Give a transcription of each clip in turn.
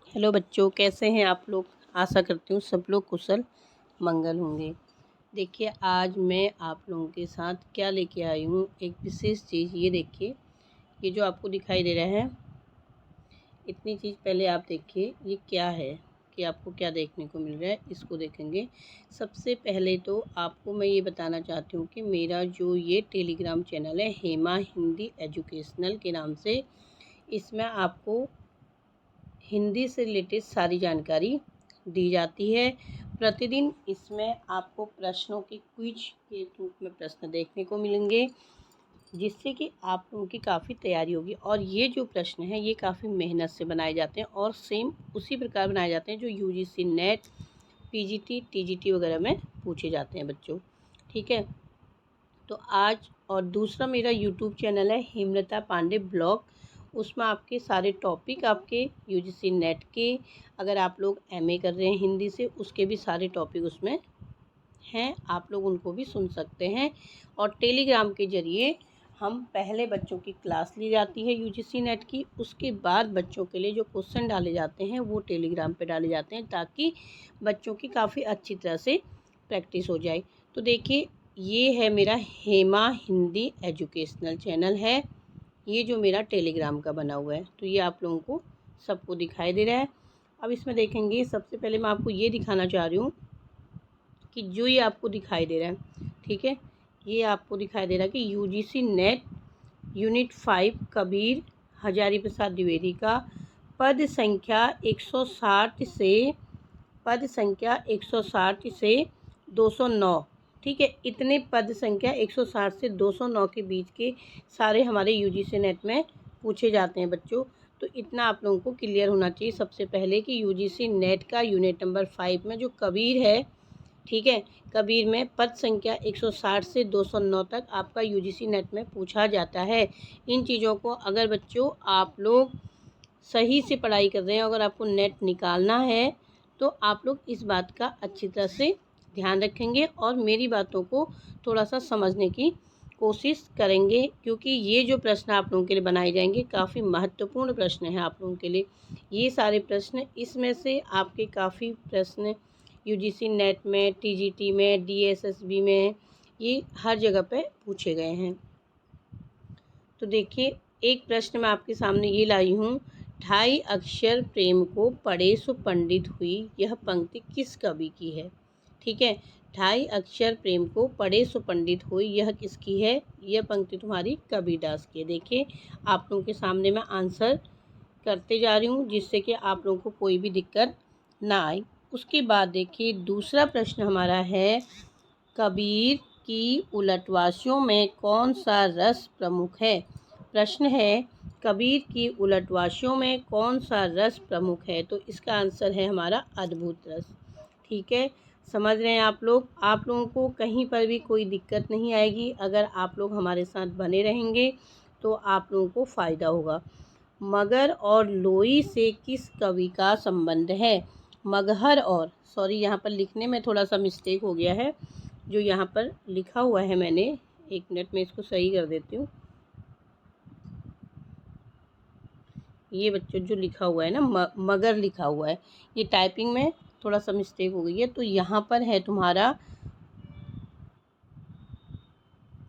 Hello बच्चों, कैसे हैं आप लोग। आशा करती हूँ सब लोग कुशल मंगल होंगे। देखिए, आज मैं आप लोगों के साथ क्या लेके आई हूँ, एक विशेष चीज़। ये देखिए, ये जो आपको दिखाई दे रहा है, इतनी चीज़ पहले आप देखिए ये क्या है, कि आपको क्या देखने को मिल रहा है, इसको देखेंगे। सबसे पहले तो आपको मैं ये बताना चाहती हूँ कि मेरा जो ये टेलीग्राम चैनल है, हेमा हिंदी एजुकेशनल के नाम से, इसमें आपको हिंदी से रिलेटेड सारी जानकारी दी जाती है। प्रतिदिन इसमें आपको प्रश्नों के क्विज के रूप में प्रश्न देखने को मिलेंगे, जिससे कि आप लोगों की काफ़ी तैयारी होगी। और ये जो प्रश्न हैं ये काफ़ी मेहनत से बनाए जाते हैं और सेम उसी प्रकार बनाए जाते हैं जो यूजीसी नेट, पीजीटी, टीजीटी वगैरह में पूछे जाते हैं बच्चों। ठीक है, तो आज और दूसरा मेरा यूट्यूब चैनल है हेमलता पांडे ब्लॉग। उसमें आपके सारे टॉपिक, आपके यूजीसी नेट के, अगर आप लोग एमए कर रहे हैं हिंदी से, उसके भी सारे टॉपिक उसमें हैं, आप लोग उनको भी सुन सकते हैं। और टेलीग्राम के ज़रिए हम पहले बच्चों की क्लास ली जाती है यूजीसी नेट की, उसके बाद बच्चों के लिए जो क्वेश्चन डाले जाते हैं वो टेलीग्राम पे डाले जाते हैं, ताकि बच्चों की काफ़ी अच्छी तरह से प्रैक्टिस हो जाए। तो देखिए, ये है मेरा हेमा हिंदी एजुकेशनल चैनल है, ये जो मेरा टेलीग्राम का बना हुआ है। तो ये आप लोगों को सबको दिखाई दे रहा है। अब इसमें देखेंगे, सबसे पहले मैं आपको ये दिखाना चाह रही हूँ कि जो ये आपको दिखाई दे रहा है, ठीक है, ये आपको दिखाई दे रहा है कि UGC NET unit 5 Kabir Hazari Prasad Dwivedi का पद संख्या 160 से 209, ठीक है, इतने पद संख्या 160 से 209 के बीच के सारे हमारे यूजीसी नेट में पूछे जाते हैं बच्चों। तो इतना आप लोगों को क्लियर होना चाहिए सबसे पहले कि यूजीसी नेट का यूनिट नंबर 5 में जो कबीर है, ठीक है, कबीर में पद संख्या 160 से 209 तक आपका यूजीसी नेट में पूछा जाता है। इन चीज़ों को अगर बच्चों आप लोग सही से पढ़ाई कर रहे हैं, अगर आपको नेट निकालना है, तो आप लोग इस बात का अच्छी तरह से ध्यान रखेंगे और मेरी बातों को थोड़ा सा समझने की कोशिश करेंगे, क्योंकि ये जो प्रश्न आप लोगों के लिए बनाए जाएंगे काफ़ी महत्वपूर्ण प्रश्न हैं आप लोगों के लिए। ये सारे प्रश्न, इसमें से आपके काफ़ी प्रश्न यूजीसी नेट में, टीजीटी में, डीएसएसबी में, ये हर जगह पे पूछे गए हैं। तो देखिए, एक प्रश्न मैं आपके सामने ये लाई हूँ, ढाई अक्षर प्रेम को पढ़े सो पंडित हुई, यह पंक्ति किस कवि की है। ठीक है, ढाई अक्षर प्रेम को पढ़े सो पंडित हुई, यह किसकी है। यह पंक्ति तुम्हारी कबीरदास की है। देखिए, आप लोगों के सामने मैं आंसर करते जा रही हूँ, जिससे कि आप लोगों को कोई भी दिक्कत ना आए। उसके बाद देखिए, दूसरा प्रश्न हमारा है, कबीर की उलटवासियों में कौन सा रस प्रमुख है। प्रश्न है, कबीर की उलटवासियों में कौन सा रस प्रमुख है। तो इसका आंसर है हमारा अद्भुत रस। ठीक है, समझ रहे हैं आप लोग। आप लोगों को कहीं पर भी कोई दिक्कत नहीं आएगी अगर आप लोग हमारे साथ बने रहेंगे, तो आप लोगों को फ़ायदा होगा। मगर और लोई से किस कवि का संबंध है। मगहर और, सॉरी यहाँ पर लिखने में थोड़ा सा मिस्टेक हो गया है, जो यहाँ पर लिखा हुआ है मैंने, एक मिनट में इसको सही कर देती हूँ। ये बच्चों जो लिखा हुआ है ना, मगर लिखा हुआ है, ये टाइपिंग में थोड़ा सा मिस्टेक हो गई है। तो यहाँ पर है तुम्हारा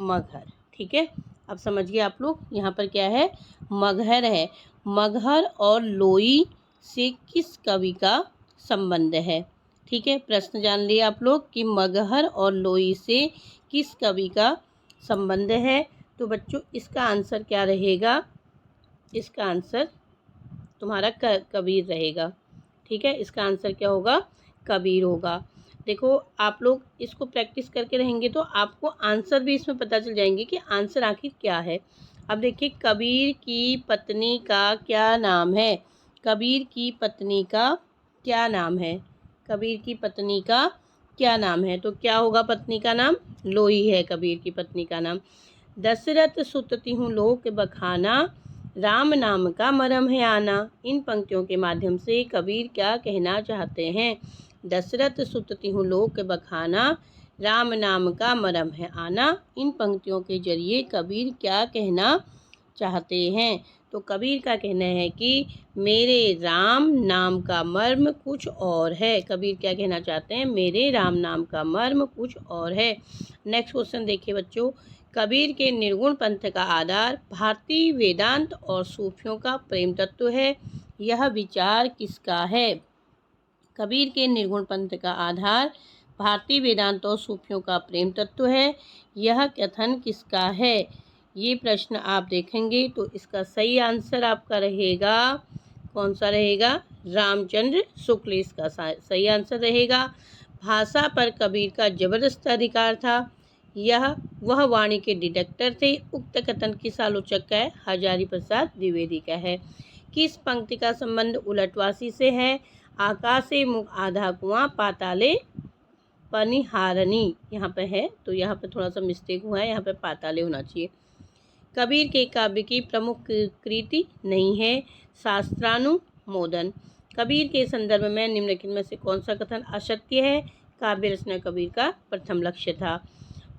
मगहर। ठीक है, अब समझिए आप लोग, यहाँ पर क्या है, मगहर है। मगहर और लोई से किस कवि का संबंध है। ठीक है, प्रश्न जान लिए आप लोग कि मगहर और लोई से किस कवि का संबंध है। तो बच्चों, इसका आंसर क्या रहेगा, इसका आंसर तुम्हारा कबीर रहेगा। ठीक है, इसका आंसर क्या होगा, कबीर होगा। देखो, आप लोग इसको प्रैक्टिस करके रहेंगे तो आपको आंसर भी इसमें पता चल जाएंगे कि आंसर आखिर क्या है। अब देखिए, कबीर की पत्नी का क्या नाम है। कबीर की पत्नी का क्या नाम है। कबीर की पत्नी का क्या नाम है। तो क्या होगा, पत्नी का नाम लोई है कबीर की पत्नी का नाम। दशरथ सुत तिहु लोक बखाना, राम नाम का मरम है आना। इन पंक्तियों के माध्यम से कबीर क्या कहना चाहते हैं। दशरथ सुत तिहु लोक बखाना, राम नाम का मरम है आना। इन पंक्तियों के जरिए कबीर क्या कहना चाहते हैं। तो कबीर का कहना है कि मेरे राम नाम का मर्म कुछ और है। कबीर क्या कहना चाहते हैं? मेरे राम नाम का मर्म कुछ और है। नेक्स्ट क्वेश्चन देखिए बच्चों, कबीर के निर्गुण पंथ का आधार भारतीय वेदांत और सूफियों का प्रेम तत्व है। यह विचार किसका है? कबीर के निर्गुण पंथ का आधार भारतीय वेदांत और सूफियों का प्रेम तत्व है। यह कथन किसका है? ये प्रश्न आप देखेंगे तो इसका सही आंसर आपका रहेगा, कौन सा रहेगा? रामचंद्र शुक्ल इसका सही आंसर रहेगा। भाषा पर कबीर का जबरदस्त अधिकार था। वह वाणी के डिटेक्टर थे। उक्त कथन किस आलोचक का है? हजारी प्रसाद द्विवेदी का है। किस पंक्ति का संबंध उलटवासी से है? आकाशे मुख आधा कुआं पाताले पनिहारनी, यहाँ पे है तो यहाँ पे थोड़ा सा मिस्टेक हुआ है, यहाँ पे पाताले होना चाहिए। कबीर के काव्य की प्रमुख कृति नहीं है शास्त्रानुमोदन। कबीर के संदर्भ में निम्नलिखित में से कौन सा कथन असत्य है? काव्य रचना कबीर का प्रथम लक्ष्य था।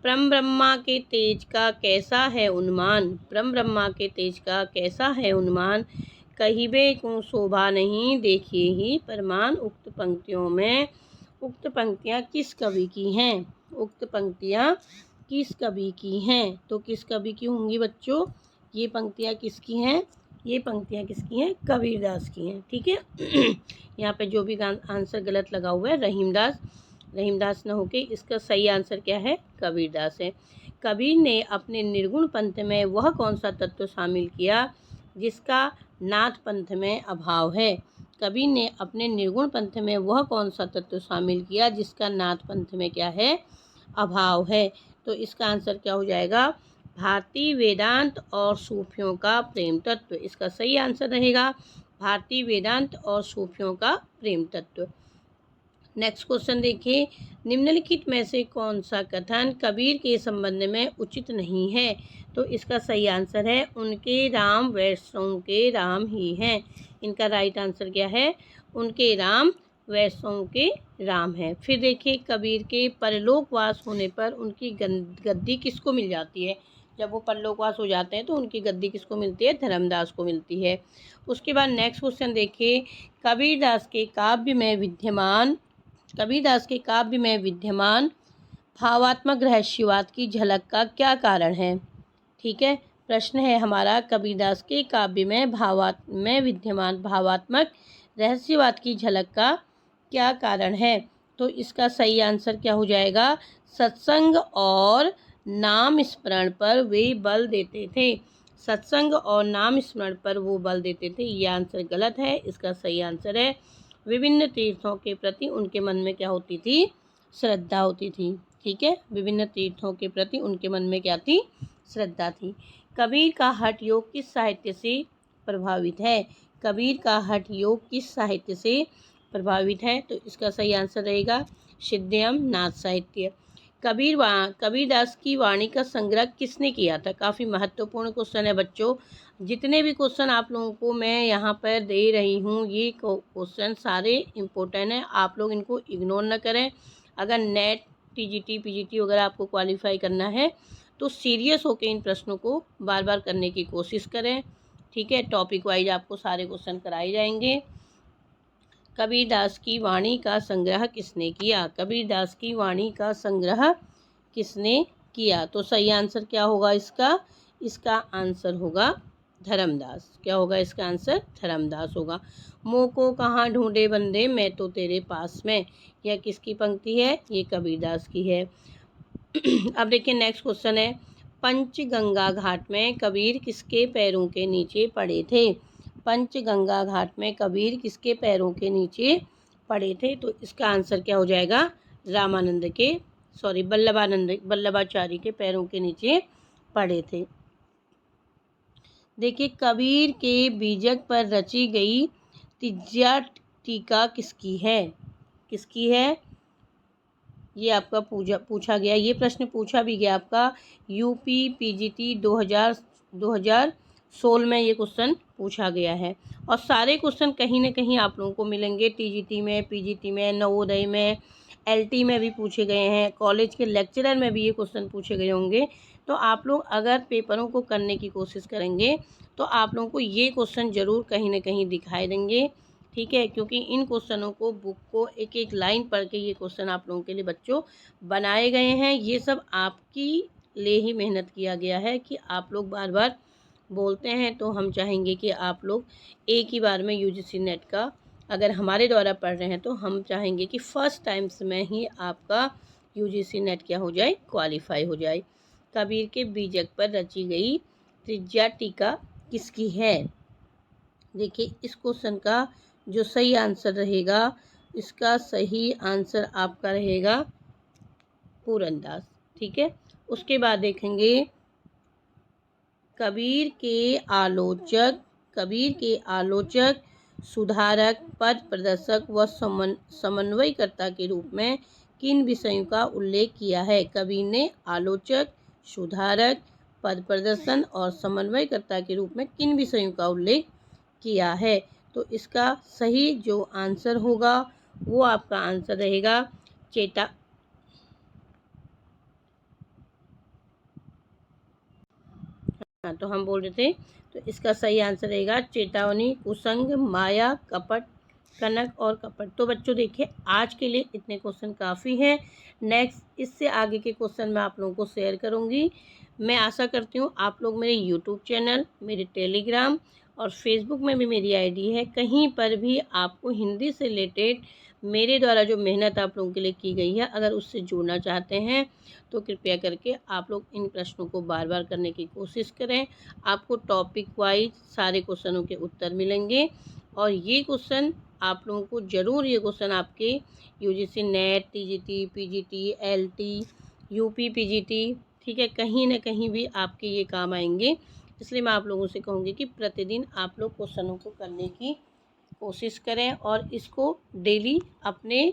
परम ब्रह्मा के तेज का कैसा है उन्मान? परम ब्रह्मा के तेज का कैसा है उन्मान? कहिबे को शोभा नहीं देखिए ही प्रमाण। उक्त पंक्तियाँ किस कवि की हैं? उक्त पंक्तियाँ किस कवि की हैं? तो किस कवि की होंगी बच्चों? ये पंक्तियाँ किसकी हैं? ये पंक्तियाँ किसकी हैं? कबीरदास की हैं। ठीक है। यहाँ पे जो भी आंसर गलत लगा हुआ है रहीमदास न होके इसका सही आंसर क्या है? कबीरदास है। कबीर ने अपने निर्गुण पंथ में वह कौन सा तत्व शामिल किया जिसका नाथ पंथ में अभाव है? कबीर ने अपने निर्गुण पंथ में वह कौन सा तत्व शामिल किया जिसका नाथ पंथ में क्या है? अभाव है। तो इसका आंसर क्या हो जाएगा? भारतीय वेदांत और सूफियों का प्रेम तत्व। इसका सही आंसर रहेगा भारतीय वेदांत और सूफियों का प्रेम तत्व। नेक्स्ट क्वेश्चन देखिए, निम्नलिखित में से कौन सा कथन कबीर के संबंध में उचित नहीं है? तो इसका सही आंसर है उनके राम वैष्णव के राम ही हैं। इनका राइट आंसर क्या है? उनके राम वैष्णव के राम है। फिर देखिए, कबीर के परलोकवास होने पर उनकी गद्दी किसको मिल जाती है? जब वो परलोकवास हो जाते हैं तो उनकी गद्दी किसको मिलती है? धर्मदास को मिलती है। उसके बाद नेक्स्ट क्वेश्चन देखिए, कबीरदास के काव्य में विद्यमान भावात्मक रहस्यवाद की झलक का क्या कारण है? ठीक है, प्रश्न है हमारा, कबीरदास के काव्य में विद्यमान भावात्मक रहस्यवाद की झलक का क्या कारण है? तो इसका सही आंसर क्या हो जाएगा? सत्संग और नाम स्मरण पर वे बल देते थे। सत्संग और नाम स्मरण पर वो बल देते थे। ये आंसर गलत है। इसका सही आंसर है विभिन्न तीर्थों के प्रति उनके मन में क्या होती थी? श्रद्धा होती थी। ठीक है, विभिन्न तीर्थों के प्रति उनके मन में क्या थी? श्रद्धा थी। कबीर का हठ योग किस साहित्य से प्रभावित है? कबीर का हठ योग किस साहित्य से प्रभावित है? तो इसका सही आंसर रहेगा सिद्धयम नाथ साहित्य। कबीरदास की वाणी का संग्रह किसने किया था? काफ़ी महत्वपूर्ण क्वेश्चन है बच्चों। जितने भी क्वेश्चन आप लोगों को मैं यहाँ पर दे रही हूँ, ये क्वेश्चन सारे इम्पोर्टेंट हैं। आप लोग इनको इग्नोर न करें। अगर नेट, टीजीटी, पीजीटी वगैरह आपको क्वालिफाई करना है तो सीरियस होकर इन प्रश्नों को बार बार करने की कोशिश करें। ठीक है, टॉपिक वाइज आपको सारे क्वेश्चन कराए जाएंगे। कबीरदास की वाणी का संग्रह किसने किया? कबीरदास की वाणी का संग्रह किसने किया? तो सही आंसर क्या होगा इसका? इसका आंसर होगा धर्मदास। क्या होगा इसका आंसर? धर्मदास होगा। मोह को कहाँ ढूंढे बंदे, मैं तो तेरे पास में। यह किसकी पंक्ति है? ये कबीरदास की है। अब देखिए नेक्स्ट क्वेश्चन है, पंचगंगा घाट में कबीर किसके पैरों के नीचे पड़े थे? पंचगंगा घाट में कबीर किसके पैरों के नीचे पड़े थे? तो इसका आंसर क्या हो जाएगा? वल्लभाचार्य के पैरों के नीचे पड़े थे। देखिए, कबीर के बीजक पर रची गई तिज्या टीका किसकी है? किसकी है? ये आपका पूछा गया, ये प्रश्न पूछा भी गया आपका यूपी पीजीटी 2016 में ये क्वेश्चन पूछा गया है। और सारे क्वेश्चन कहीं ना कहीं आप लोगों को मिलेंगे टीजीटी में, पीजीटी में, नवोदय में, एलटी में भी पूछे गए हैं, कॉलेज के लेक्चरर में भी ये क्वेश्चन पूछे गए होंगे। तो आप लोग अगर पेपरों को करने की कोशिश करेंगे तो आप लोगों को ये क्वेश्चन ज़रूर कहीं ना कहीं दिखाई देंगे, ठीक है, क्योंकि इन क्वेश्चनों को बुक को एक एक लाइन पढ़ के ये क्वेश्चन आप लोगों के लिए बच्चों बनाए गए हैं। ये सब आपकी लिए ही मेहनत किया गया है कि आप लोग बार बार बोलते हैं, तो हम चाहेंगे कि आप लोग एक ही बार में यूजीसी नेट का अगर हमारे द्वारा पढ़ रहे हैं तो हम चाहेंगे कि फर्स्ट टाइम्स में ही आपका यूजीसी नेट क्या हो जाए, क्वालिफाई हो जाए। कबीर के बीजक पर रची गई त्रिज्या टीका किसकी है? देखिए, इस क्वेश्चन का जो सही आंसर रहेगा, इसका सही आंसर आपका रहेगा पुरंदास, ठीक है। उसके बाद देखेंगे कबीर के आलोचक, सुधारक, पथ प्रदर्शक व समन्वयकर्ता के रूप में किन विषयों का उल्लेख किया है? कबीर ने आलोचक, सुधारक, पथ प्रदर्शन और समन्वयकर्ता के रूप में किन विषयों का उल्लेख किया है? तो इसका सही जो आंसर होगा वो आपका आंसर रहेगा चेता हाँ, तो हम बोल रहे थे, तो इसका सही आंसर रहेगा चेतावनी, कुसंग, माया, कपट, कनक और कपट। तो बच्चों देखिए, आज के लिए इतने क्वेश्चन काफ़ी हैं। नेक्स्ट इससे आगे के क्वेश्चन मैं आप लोगों को शेयर करूंगी। मैं आशा करती हूँ आप लोग मेरे यूट्यूब चैनल, मेरे टेलीग्राम और फेसबुक में भी मेरी आईडी है, कहीं पर भी आपको हिंदी से रिलेटेड मेरे द्वारा जो मेहनत आप लोगों के लिए की गई है, अगर उससे जुड़ना चाहते हैं तो कृपया करके आप लोग इन प्रश्नों को बार बार करने की कोशिश करें। आपको टॉपिक वाइज सारे क्वेश्चनों के उत्तर मिलेंगे और ये क्वेश्चन आप लोगों को ज़रूर, ये क्वेश्चन आपके UGC net, TGT, PGT, LT, UP PGT, ठीक है, कहीं ना कहीं भी आपके ये काम आएंगे। इसलिए मैं आप लोगों से कहूँगी कि प्रतिदिन आप लोग क्वेश्चनों को करने की कोशिश करें और इसको डेली अपने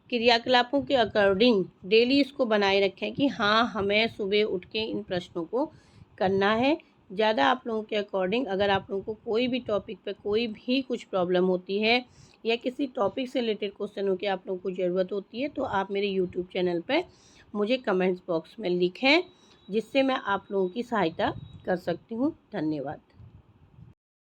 क्रियाकलापों के अकॉर्डिंग डेली इसको बनाए रखें कि हाँ, हमें सुबह उठ के इन प्रश्नों को करना है। ज़्यादा आप लोगों के अकॉर्डिंग अगर आप लोगों को कोई भी टॉपिक पे कोई भी कुछ प्रॉब्लम होती है या किसी टॉपिक से रिलेटेड क्वेश्चनों की आप लोगों को ज़रूरत होती है, तो आप मेरे यूट्यूब चैनल पे मुझे कमेंट्स बॉक्स में लिखें, जिससे मैं आप लोगों की सहायता कर सकती हूँ। धन्यवाद।